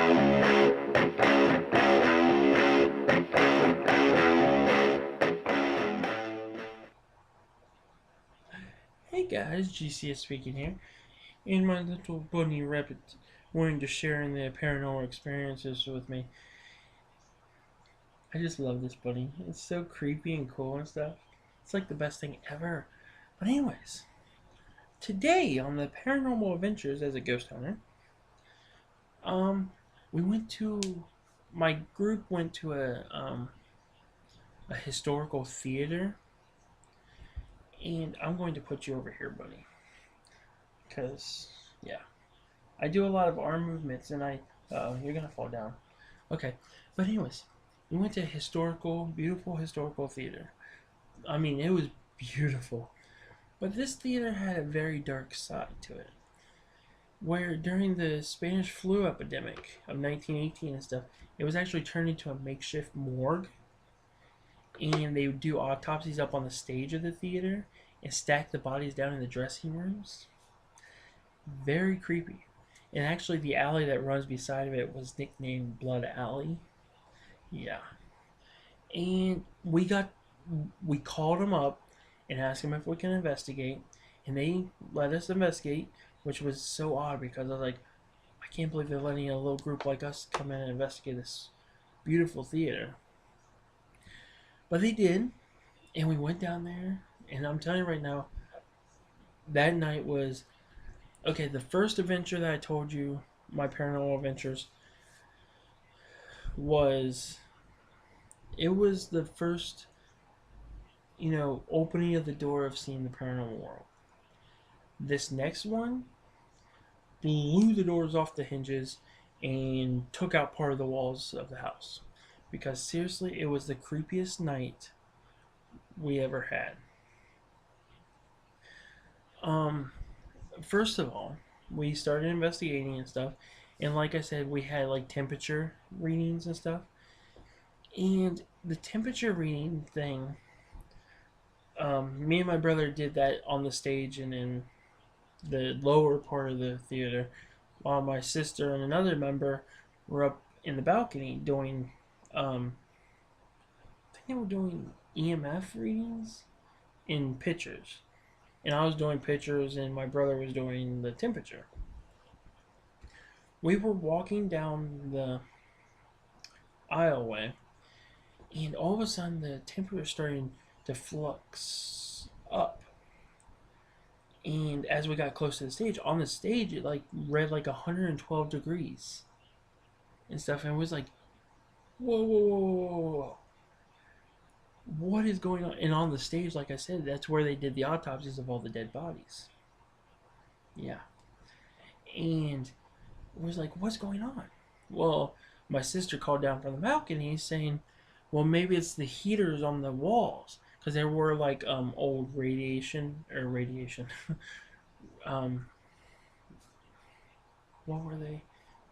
Hey guys, GCS speaking here, and my little bunny rabbit wanting to share in the paranormal experiences with me. I just love this bunny. It's so creepy and cool and stuff. It's like the best thing ever. But anyways, today on the paranormal adventures as a ghost hunter, um, we went to my group went to a historical theater, and I'm going to put you over here, buddy, because yeah, I do a lot of arm movements, and you're gonna fall down. Okay, but anyways, we went to a beautiful historical theater. I mean, it was beautiful, but this theater had a very dark side to it. Where during the Spanish flu epidemic of 1918 and stuff, it was actually turned into a makeshift morgue, and they would do autopsies up on the stage of the theater and stack the bodies down in the dressing rooms. Very creepy. And actually, the alley that runs beside of it was nicknamed Blood Alley. Yeah. And we called them up and asked them if we can investigate, and they let us investigate, which was so odd because I was like, I can't believe they're letting a little group like us come in and investigate this beautiful theater. But they did, and we went down there, and I'm telling you right now, that night was okay. The first adventure that I told you, my paranormal adventures, was it was the first, opening of the door of seeing the paranormal world. This next one blew the doors off the hinges and took out part of the walls of the house. Because seriously, it was the creepiest night we ever had. Um, First of all, we started investigating and stuff, and like I said, we had like temperature readings and stuff. And the temperature reading thing, me and my brother did that on the stage and in the lower part of the theater, while my sister and another member were up in the balcony doing, I think they were doing EMF readings in pictures. And I was doing pictures, and my brother was doing the temperature. We were walking down the aisleway, and all of a sudden the temperature started to flux up. And as we got close to the stage, on the stage it like read like 112 degrees and stuff, and it was like, whoa, whoa, whoa, whoa, whoa, what is going on? And on the stage, like I said, that's where they did the autopsies of all the dead bodies. Yeah, and it was like, what's going on? Well, my sister called down from the balcony saying, well, maybe it's the heaters on the walls, because there were like old radiation um what were they,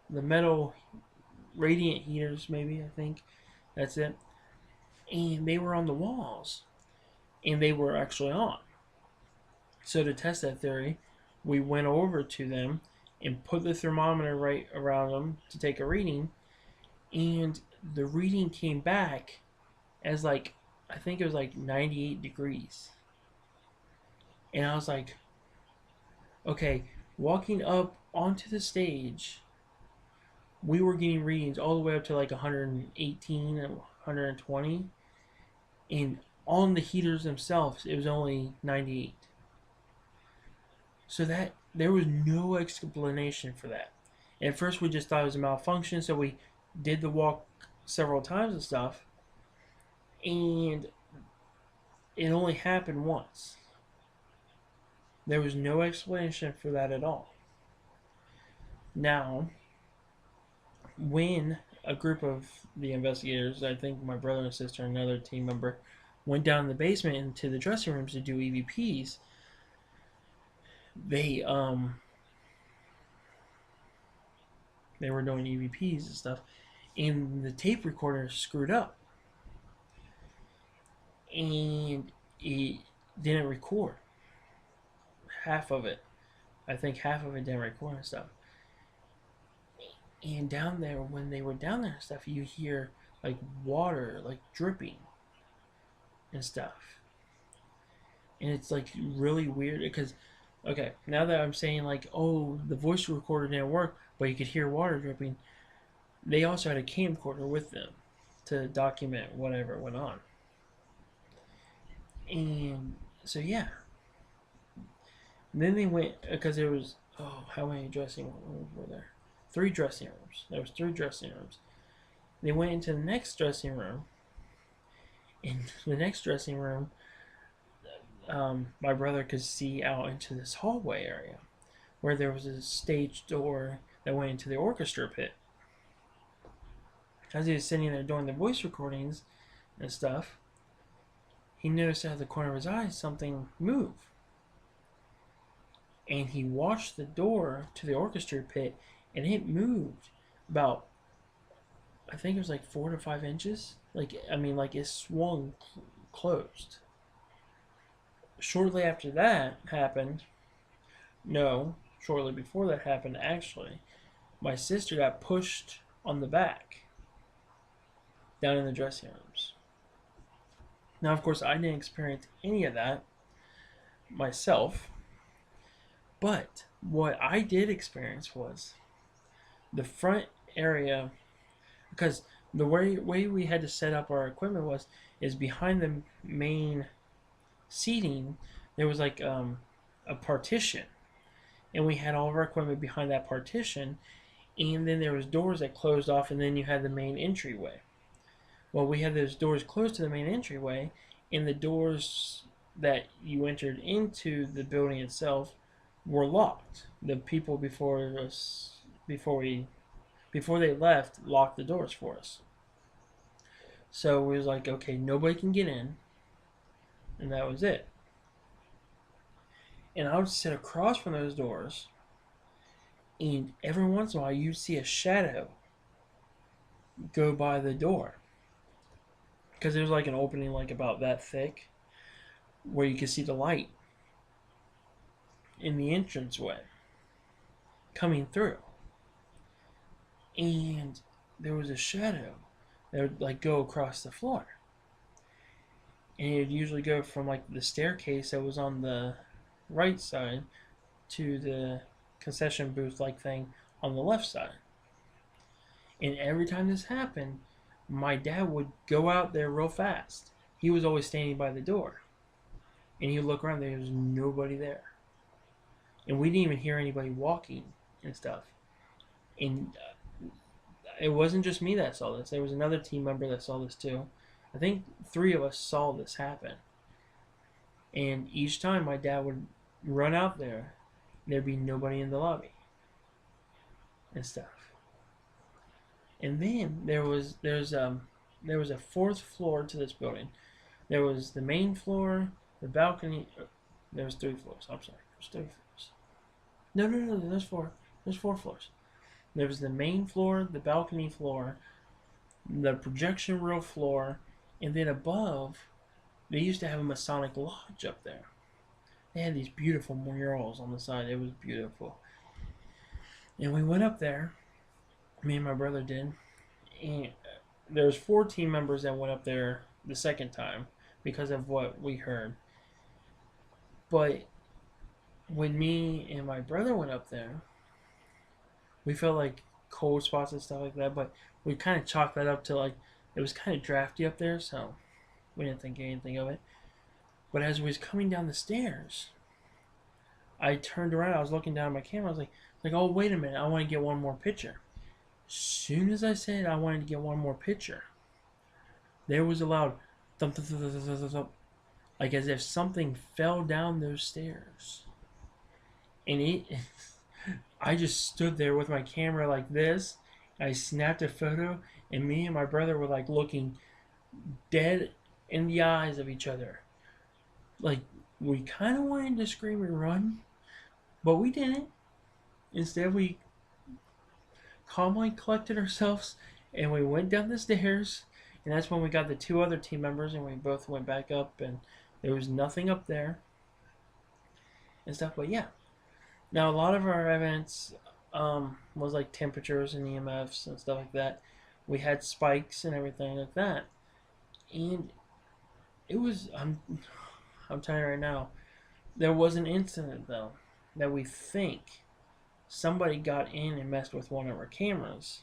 the metal radiant heaters, maybe, I think that's it. And they were on the walls, and they were actually on. So to test that theory, we went over to them and put the thermometer right around them to take a reading, and the reading came back as like, I think it was like 98 degrees. And I was like, okay, walking up onto the stage, we were getting readings all the way up to like 118 and 120, and on the heaters themselves it was only 98. So that there was no explanation for that. And at first we just thought it was a malfunction, so we did the walk several times and stuff, and it only happened once. There was no explanation for that at all. Now, when a group of the investigators, I think my brother and sister and another team member, went down in the basement into the dressing rooms to do EVPs, they they were doing EVPs and stuff, and the tape recorder screwed up, and it didn't record half of it. I think half of it didn't record and stuff. And down there, when they were down there and stuff, you hear like water, like dripping and stuff. And it's like really weird because, okay, now that I'm saying like, oh, the voice recorder didn't work, but you could hear water dripping, they also had a camcorder with them to document whatever went on. And so, yeah. And then they went, because there was, oh, how many dressing rooms were there? 3 dressing rooms. There was 3 dressing rooms. They went into the next dressing room. In the next dressing room, my brother could see out into this hallway area where there was a stage door that went into the orchestra pit. As he was sitting there doing the voice recordings and stuff, he noticed out of the corner of his eye something move. And he watched the door to the orchestra pit, and it moved about, I think it was like 4 to 5 inches. Like, I mean, like it swung closed. Shortly after that happened, no, shortly before that happened, actually, my sister got pushed on the back down in the dressing rooms. Now, of course, I didn't experience any of that myself, but what I did experience was the front area, because the way we had to set up our equipment is behind the main seating, there was like a partition, and we had all of our equipment behind that partition, and then there was doors that closed off, and then you had the main entryway. Well, we had those doors closed to the main entryway, and the doors that you entered into the building itself were locked. The people before they left, locked the doors for us. So we was like, okay, nobody can get in, and that was it. And I would sit across from those doors, and every once in a while you'd see a shadow go by the door, because there was like an opening like about that thick where you could see the light in the entranceway coming through. And there was a shadow that would like go across the floor. And it would usually go from like the staircase that was on the right side to the concession booth like thing on the left side. And every time this happened, my dad would go out there real fast. He was always standing by the door. And he'd look around, there was nobody there. And we didn't even hear anybody walking and stuff. And it wasn't just me that saw this. There was another team member that saw this too. I think 3 of us saw this happen. And each time my dad would run out there, there'd be nobody in the lobby and stuff. And then there was a 4th floor to this building. There was the main floor, the balcony. There was 3 floors. I'm sorry, there's 3 floors. No, there's 4. There's 4 floors. There was the main floor, the balcony floor, the projection reel floor, and then above, they used to have a Masonic lodge up there. They had these beautiful murals on the side. It was beautiful. And we went up there, me and my brother did, and there was 4 team members that went up there the second time because of what we heard. But when me and my brother went up there, we felt like cold spots and stuff like that, but we kind of chalked that up to like, it was kind of drafty up there, so we didn't think anything of it. But as we was coming down the stairs, I turned around, I was looking down at my camera, I was like, oh, wait a minute, I want to get one more picture. As soon as I said I wanted to get one more picture, there was a loud thump, thump, thump, thump, thump, thump, like as if something fell down those stairs. And I just stood there with my camera like this. I snapped a photo, and me and my brother were like looking dead in the eyes of each other. Like, we kind of wanted to scream and run, but we didn't. Instead, we calmly collected ourselves, and we went down the stairs, and that's when we got the 2 other team members, and we both went back up, and there was nothing up there and stuff. But yeah, now a lot of our events was like temperatures and EMFs and stuff like that. We had spikes and everything like that, and it was I'm telling you right now, there was an incident though that we think somebody got in and messed with one of our cameras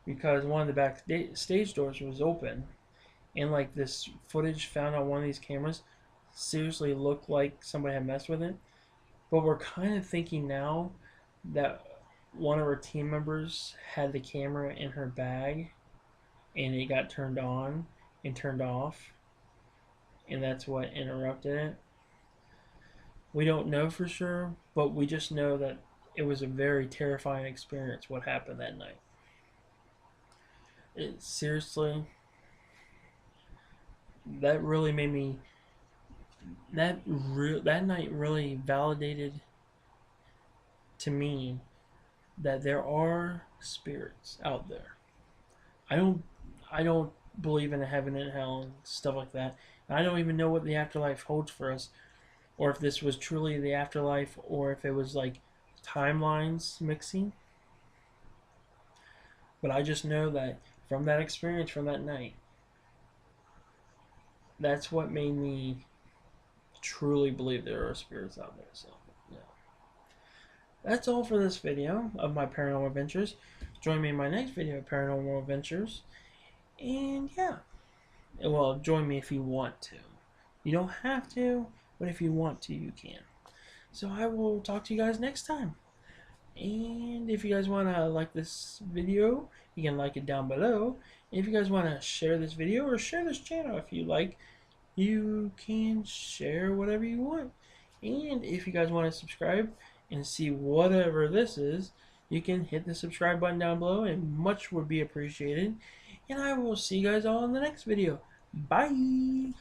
because one of the backstage doors was open, and like this footage found on one of these cameras seriously looked like somebody had messed with it. But we're kind of thinking now that one of our team members had the camera in her bag and it got turned on and turned off, and that's what interrupted it. We don't know for sure, but we just know that it was a very terrifying experience what happened that night. It seriously, that really made me that night really validated to me that there are spirits out there. I don't I don't believe in a heaven and hell and stuff like that. I don't even know what the afterlife holds for us, or if this was truly the afterlife, or if it was like timelines mixing. But I just know that from that experience from that night, that's what made me truly believe there are spirits out there. So, yeah. That's all for this video of my paranormal adventures. Join me in my next video of paranormal adventures. And yeah, well, join me if you want to. You don't have to, but if you want to, you can. So I will talk to you guys next time. And if you guys want to like this video, you can like it down below. And if you guys want to share this video or share this channel if you like, you can share whatever you want. And if you guys want to subscribe and see whatever this is, you can hit the subscribe button down below, and much would be appreciated. And I will see you guys all in the next video. Bye!